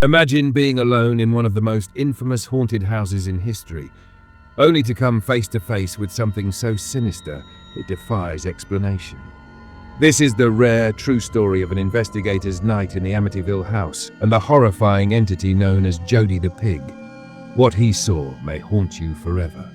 Imagine being alone in one of the most infamous haunted houses in history, only to come face to face with something so sinister it defies explanation. This is the rare, true story of an investigator's night in the Amityville house and the horrifying entity known as Jodie the Pig. What he saw may haunt you forever.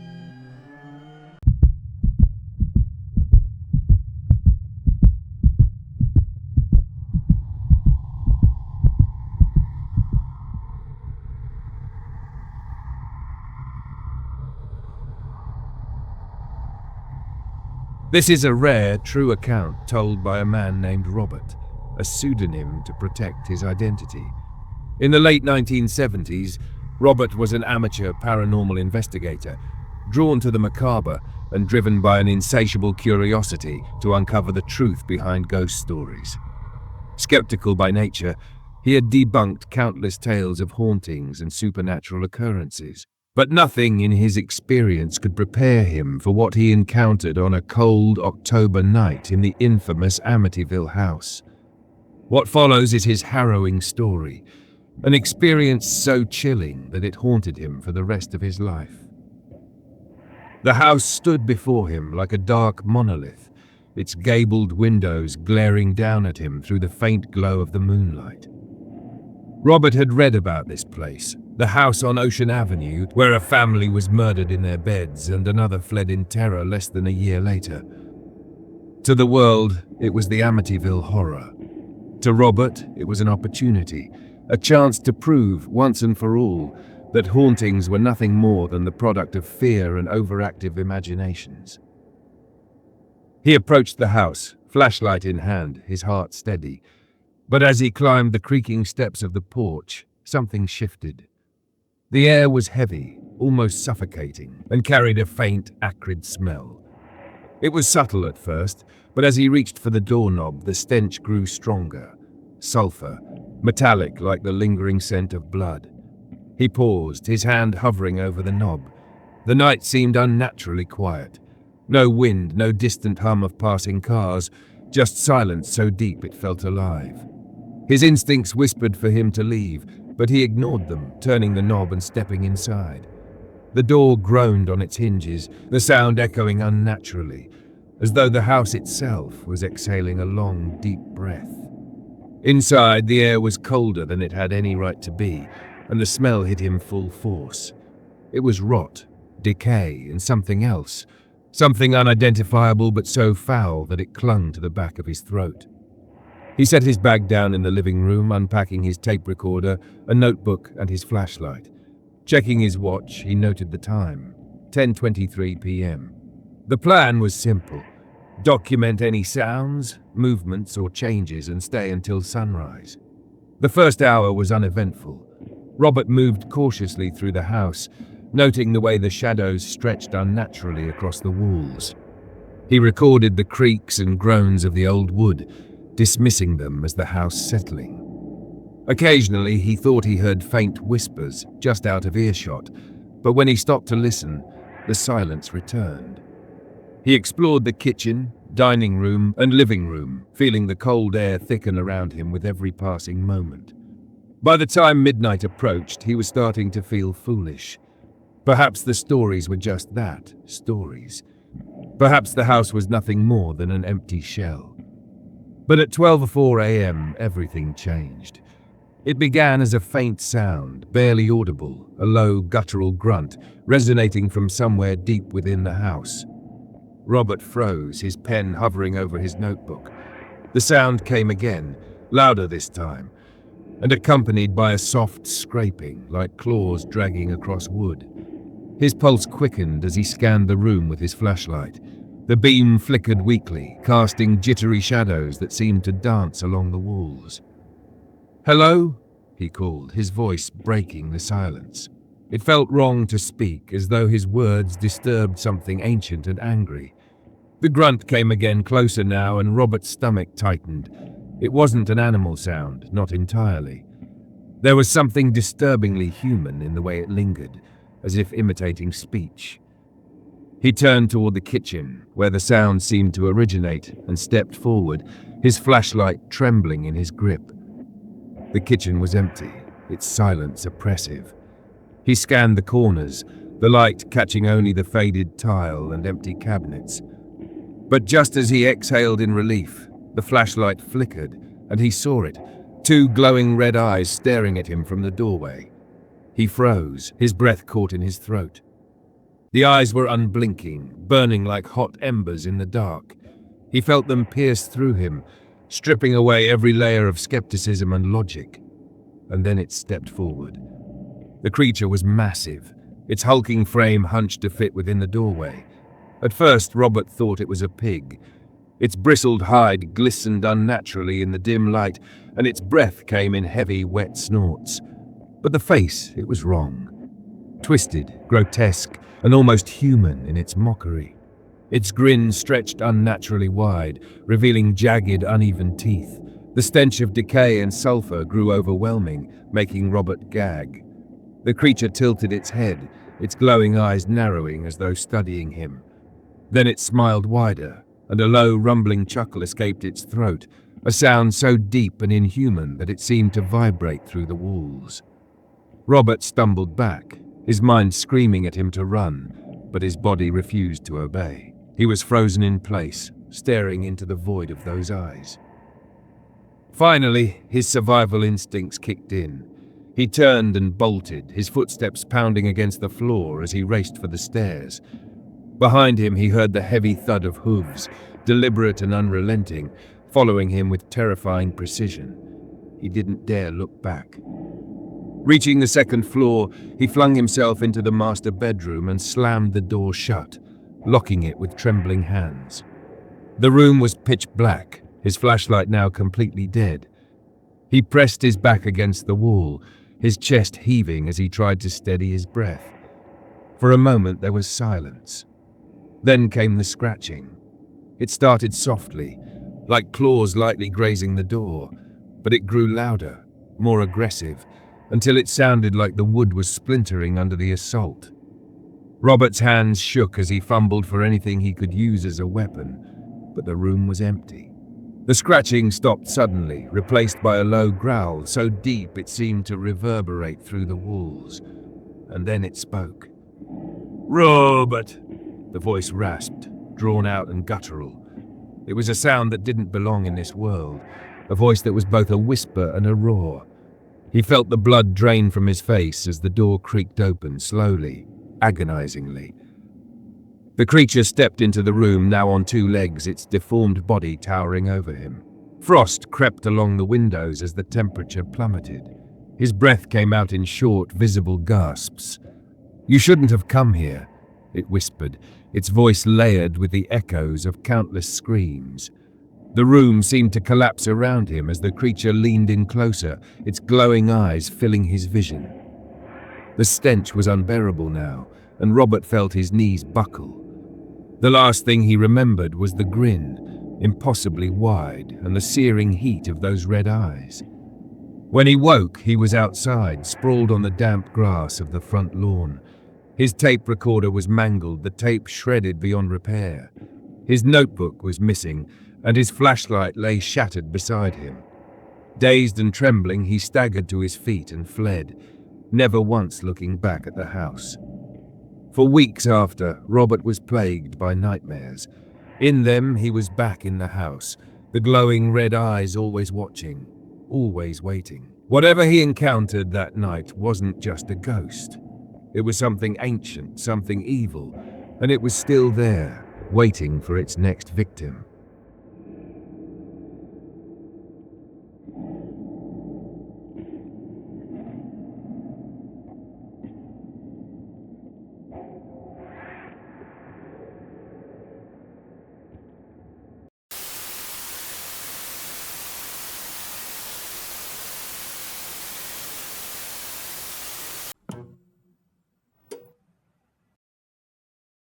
This is a rare, true account told by a man named Robert, a pseudonym to protect his identity. In the late 1970s, Robert was an amateur paranormal investigator, drawn to the macabre and driven by an insatiable curiosity to uncover the truth behind ghost stories. Skeptical by nature, he had debunked countless tales of hauntings and supernatural occurrences. But nothing in his experience could prepare him for what he encountered on a cold October night in the infamous Amityville house. What follows is his harrowing story, an experience so chilling that it haunted him for the rest of his life. The house stood before him like a dark monolith, its gabled windows glaring down at him through the faint glow of the moonlight. Robert had read about this place, the house on Ocean Avenue, where a family was murdered in their beds and another fled in terror less than a year later. To the world, it was the Amityville horror. To Robert, it was an opportunity, a chance to prove, once and for all, that hauntings were nothing more than the product of fear and overactive imaginations. He approached the house, flashlight in hand, his heart steady. But as he climbed the creaking steps of the porch, something shifted. The air was heavy, almost suffocating, and carried a faint, acrid smell. It was subtle at first, but as he reached for the doorknob, the stench grew stronger. Sulfur, metallic like the lingering scent of blood. He paused, his hand hovering over the knob. The night seemed unnaturally quiet. No wind, no distant hum of passing cars, just silence so deep it felt alive. His instincts whispered for him to leave, but he ignored them, turning the knob and stepping inside. The door groaned on its hinges, the sound echoing unnaturally, as though the house itself was exhaling a long, deep breath. Inside, the air was colder than it had any right to be, and the smell hit him full force. It was rot, decay, and something else, something unidentifiable but so foul that it clung to the back of his throat. He set his bag down in the living room, unpacking his tape recorder, a notebook, and his flashlight. Checking his watch, he noted the time, 10:23 p.m. The plan was simple. Document any sounds, movements, or changes and stay until sunrise. The first hour was uneventful. Robert moved cautiously through the house, noting the way the shadows stretched unnaturally across the walls. He recorded the creaks and groans of the old wood, dismissing them as the house settling. Occasionally, he thought he heard faint whispers just out of earshot, but when he stopped to listen, the silence returned. He explored the kitchen, dining room, and living room, feeling the cold air thicken around him with every passing moment. By the time midnight approached, he was starting to feel foolish. Perhaps the stories were just that, stories. Perhaps the house was nothing more than an empty shell. But at 12:04 a.m., everything changed. It began as a faint sound, barely audible, a low, guttural grunt, resonating from somewhere deep within the house. Robert froze, his pen hovering over his notebook. The sound came again, louder this time, and accompanied by a soft scraping, like claws dragging across wood. His pulse quickened as he scanned the room with his flashlight. The beam flickered weakly, casting jittery shadows that seemed to dance along the walls. "Hello?" he called, his voice breaking the silence. It felt wrong to speak, as though his words disturbed something ancient and angry. The grunt came again, closer now, and Robert's stomach tightened. It wasn't an animal sound, not entirely. There was something disturbingly human in the way it lingered, as if imitating speech. He turned toward the kitchen, where the sound seemed to originate, and stepped forward, his flashlight trembling in his grip. The kitchen was empty. its silence oppressive. He scanned the corners, the light catching only the faded tile and empty cabinets. But just as he exhaled in relief, the flashlight flickered, and he saw it, two glowing red eyes staring at him from the doorway. He froze, his breath caught in his throat. The eyes were unblinking, burning like hot embers in the dark. He felt them pierce through him, stripping away every layer of skepticism and logic. And then it stepped forward. The creature was massive, its hulking frame hunched to fit within the doorway. At first, Robert thought it was a pig. Its bristled hide glistened unnaturally in the dim light, and its breath came in heavy, wet snorts. But the face, it was wrong. Twisted, grotesque, and almost human in its mockery. Its grin stretched unnaturally wide, revealing jagged, uneven teeth. The stench of decay and sulfur grew overwhelming, making Robert gag. The creature tilted its head, its glowing eyes narrowing as though studying him. Then it smiled wider, and a low, rumbling chuckle escaped its throat, a sound so deep and inhuman that it seemed to vibrate through the walls. Robert stumbled back, his mind screaming at him to run, but his body refused to obey. He was frozen in place, staring into the void of those eyes. Finally, his survival instincts kicked in. He turned and bolted, his footsteps pounding against the floor as he raced for the stairs. Behind him, he heard the heavy thud of hooves, deliberate and unrelenting, following him with terrifying precision. He didn't dare look back. Reaching the second floor, he flung himself into the master bedroom and slammed the door shut, locking it with trembling hands. The room was pitch black, his flashlight now completely dead. He pressed his back against the wall, his chest heaving as he tried to steady his breath. For a moment there was silence. Then came the scratching. It started softly, like claws lightly grazing the door, but it grew louder, more aggressive, until it sounded like the wood was splintering under the assault. Robert's hands shook as he fumbled for anything he could use as a weapon, but the room was empty. The scratching stopped suddenly, replaced by a low growl so deep it seemed to reverberate through the walls. And then it spoke. "Robert!" The voice rasped, drawn out and guttural. It was a sound that didn't belong in this world, a voice that was both a whisper and a roar. He felt the blood drain from his face as the door creaked open slowly, agonizingly. The creature stepped into the room, now on two legs, its deformed body towering over him. Frost crept along the windows as the temperature plummeted. His breath came out in short, visible gasps. "You shouldn't have come here," it whispered, its voice layered with the echoes of countless screams. The room seemed to collapse around him as the creature leaned in closer, its glowing eyes filling his vision. The stench was unbearable now, and Robert felt his knees buckle. The last thing he remembered was the grin, impossibly wide, and the searing heat of those red eyes. When he woke, he was outside, sprawled on the damp grass of the front lawn. His tape recorder was mangled, the tape shredded beyond repair. His notebook was missing, and his flashlight lay shattered beside him. Dazed and trembling, he staggered to his feet and fled, never once looking back at the house. For weeks after, Robert was plagued by nightmares. In them, he was back in the house, the glowing red eyes always watching, always waiting. Whatever he encountered that night wasn't just a ghost. It was something ancient, something evil, and it was still there, waiting for its next victim.